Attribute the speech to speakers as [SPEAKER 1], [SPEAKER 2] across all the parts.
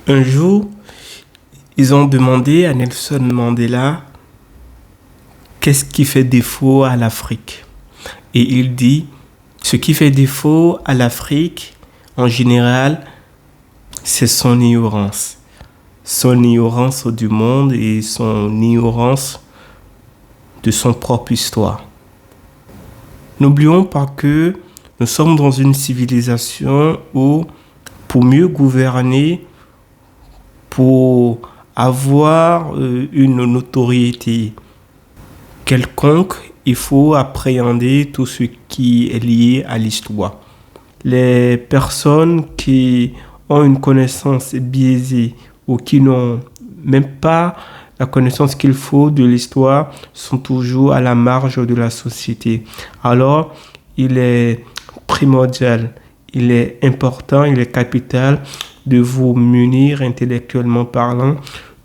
[SPEAKER 1] Un jour, ils ont demandé à Nelson Mandela qu'est-ce qui fait défaut à l'Afrique. Et il dit, ce qui fait défaut à l'Afrique, en général, c'est son ignorance. Son ignorance du monde et son ignorance de son propre histoire. N'oublions pas que nous sommes dans une civilisation où, pour mieux gouverner, pour avoir une notoriété quelconque, il faut appréhender tout ce qui est lié à l'histoire. Les personnes qui ont une connaissance biaisée ou qui n'ont même pas la connaissance qu'il faut de l'histoire sont toujours à la marge de la société. Alors, il est primordial, il est important, il est capital de vous munir intellectuellement parlant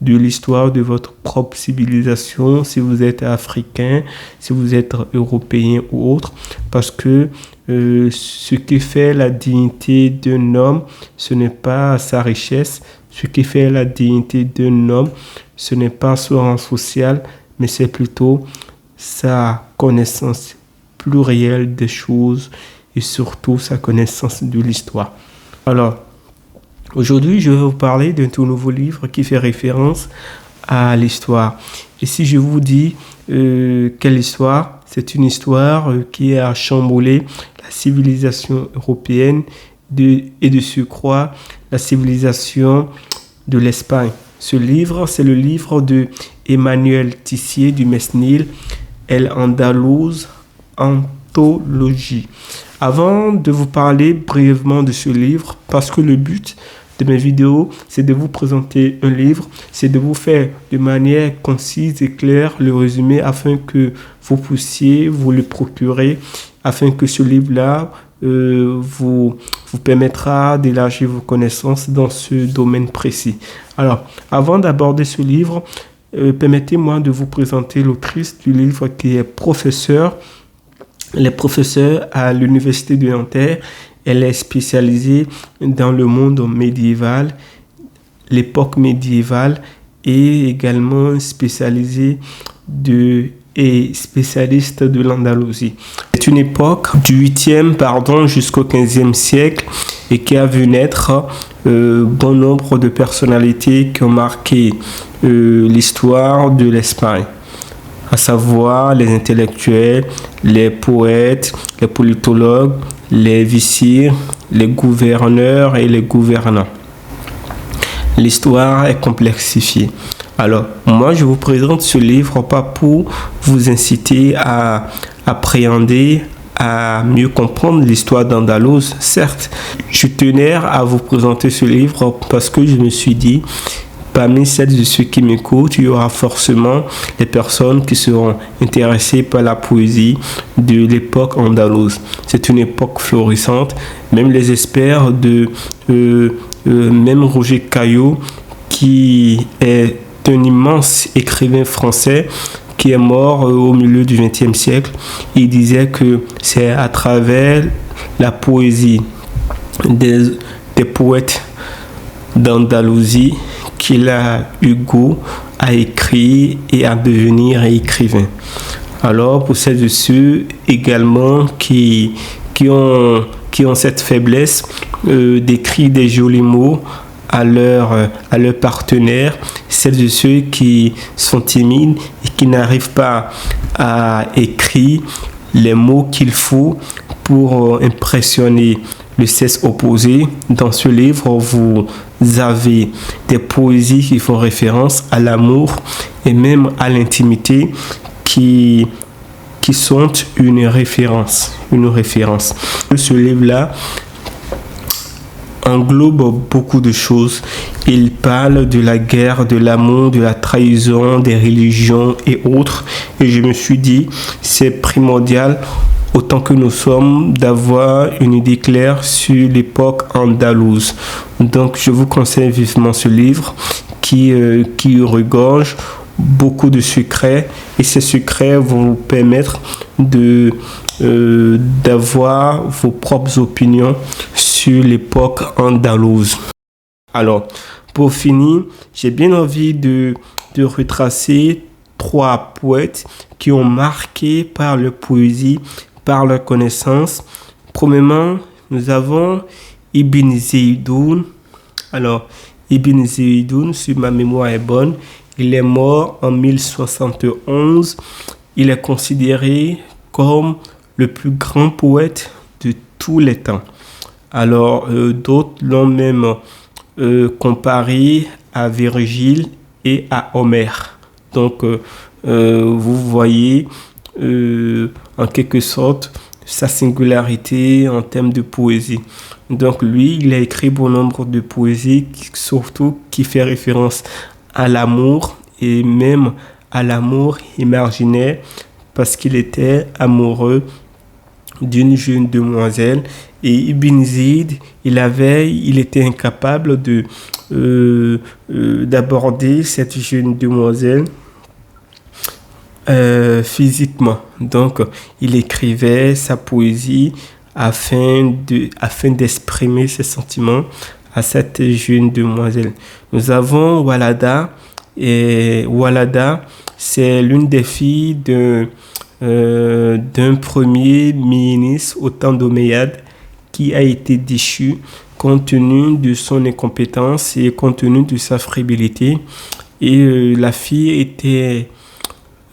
[SPEAKER 1] de l'histoire de votre propre civilisation, si vous êtes africain, si vous êtes européen ou autre, parce que ce qui fait la dignité d'un homme, ce n'est pas sa richesse. Ce qui fait la dignité d'un homme, ce n'est pas son rang social, mais c'est plutôt sa connaissance plurielle des choses et surtout sa connaissance de l'histoire. Alors, aujourd'hui, je vais vous parler d'un tout nouveau livre qui fait référence à l'histoire. Et si je vous dis quelle histoire, c'est une histoire qui a chamboulé la civilisation européenne et de surcroît la civilisation de l'Espagne. Ce livre, c'est le livre de Emmanuel Tissier du Mesnil, El Andaluz Anthologie. Avant de vous parler brièvement de ce livre, parce que le but de mes vidéos, c'est de vous présenter un livre, c'est de vous faire de manière concise et claire le résumé afin que vous puissiez vous le procurer, afin que ce livre-là vous permettra d'élargir vos connaissances dans ce domaine précis. Alors, avant d'aborder ce livre, permettez-moi de vous présenter l'autrice du livre qui est professeure. Elle est professeure à l'Université de Nanterre. Elle est spécialisée dans le monde médiéval, l'époque médiévale, et également spécialisée et spécialiste de l'Andalousie. C'est une époque du 8e jusqu'au 15e siècle et qui a vu naître bon nombre de personnalités qui ont marqué l'histoire de l'Espagne, à savoir les intellectuels, les poètes, les politologues, les vizirs, les gouverneurs et les gouvernants. L'histoire est complexifiée. Alors, moi, je vous présente ce livre pas pour vous inciter à appréhender, à mieux comprendre l'histoire d'Andalouse. Certes, je tenais à vous présenter ce livre parce que je me suis dit, parmi celles et ceux qui m'écoutent, il y aura forcément des personnes qui seront intéressées par la poésie de l'époque andalouse. C'est une époque florissante. Même les experts même Roger Caillot, qui est un immense écrivain français qui est mort au milieu du XXe siècle. Il disait que c'est à travers la poésie des poètes d'Andalousie qu'il a eu goût à écrire et à devenir écrivain. Alors, pour celles et ceux également qui ont cette faiblesse d'écrire des jolis mots à leur partenaire, celles et ceux qui sont timides et qui n'arrivent pas à écrire les mots qu'il faut pour impressionner le sexe opposé. Dans ce livre, vous avez des poésies qui font référence à l'amour et même à l'intimité qui sont une référence. Ce livre-là englobe beaucoup de choses. Il parle de la guerre, de l'amour, de la trahison, des religions et autres. Et je me suis dit, c'est primordial, autant que nous sommes, d'avoir une idée claire sur l'époque andalouse. Donc, je vous conseille vivement ce livre qui regorge beaucoup de secrets, et ces secrets vont vous permettre d'avoir vos propres opinions sur l'époque andalouse. Alors, Pour finir, j'ai bien envie de retracer 3 poètes qui ont marqué par leur poésie, par leur connaissance. Premièrement, nous avons Ibn Zeydoun. Alors, Ibn Zeydoun, si ma mémoire est bonne, il est mort en 1071. Il est considéré comme le plus grand poète de tous les temps. Alors, d'autres l'ont même comparé à Virgile et à Homère. Donc, vous voyez en quelque sorte sa singularité en termes de poésie. Donc, lui, il a écrit bon nombre de poésies, surtout qui fait référence à l'amour et même à l'amour imaginaire parce qu'il était amoureux d'une jeune demoiselle. Et Ibn Zid, il était incapable d'aborder cette jeune demoiselle physiquement. Donc, il écrivait sa poésie afin d'exprimer ses sentiments à cette jeune demoiselle. Nous avons Walada. Et Walada, c'est l'une des filles d'un premier ministre au temps d'Omeyyade qui a été déchu compte tenu de son incompétence et compte tenu de sa fébrilité. Et la fille était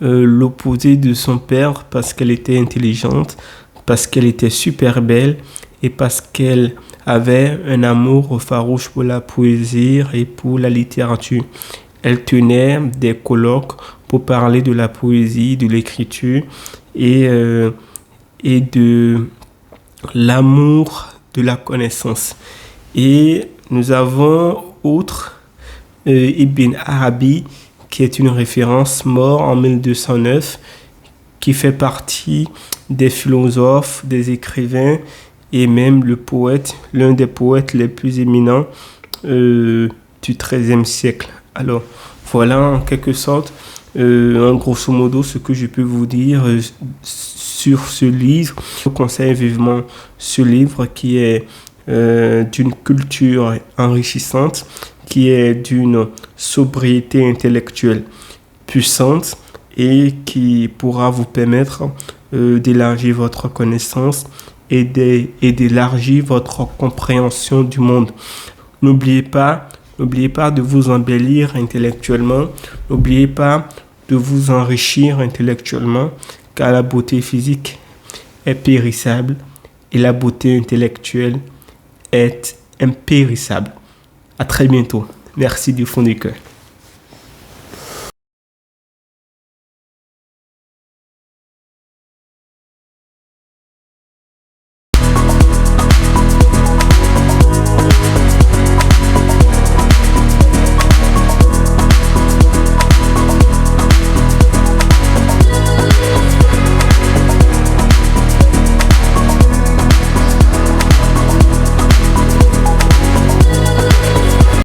[SPEAKER 1] l'opposé de son père parce qu'elle était intelligente, parce qu'elle était super belle et parce qu'elle avait un amour farouche pour la poésie et pour la littérature. Elle tenait des colloques pour parler de la poésie, de l'écriture et de l'amour de la connaissance. Et nous avons Ibn Arabi, qui est une référence, mort en 1209, qui fait partie des philosophes, des écrivains et même le poète, l'un des poètes les plus éminents du XIIIe siècle. Alors, voilà en quelque sorte, en grosso modo, ce que je peux vous dire sur ce livre. Je vous conseille vivement ce livre qui est d'une culture enrichissante, qui est d'une sobriété intellectuelle puissante et qui pourra vous permettre d'élargir votre connaissance et d'élargir votre compréhension du monde. N'oubliez pas de vous embellir intellectuellement. N'oubliez pas de vous enrichir intellectuellement, car la beauté physique est périssable et la beauté intellectuelle est impérissable. À très bientôt. Merci du fond du cœur.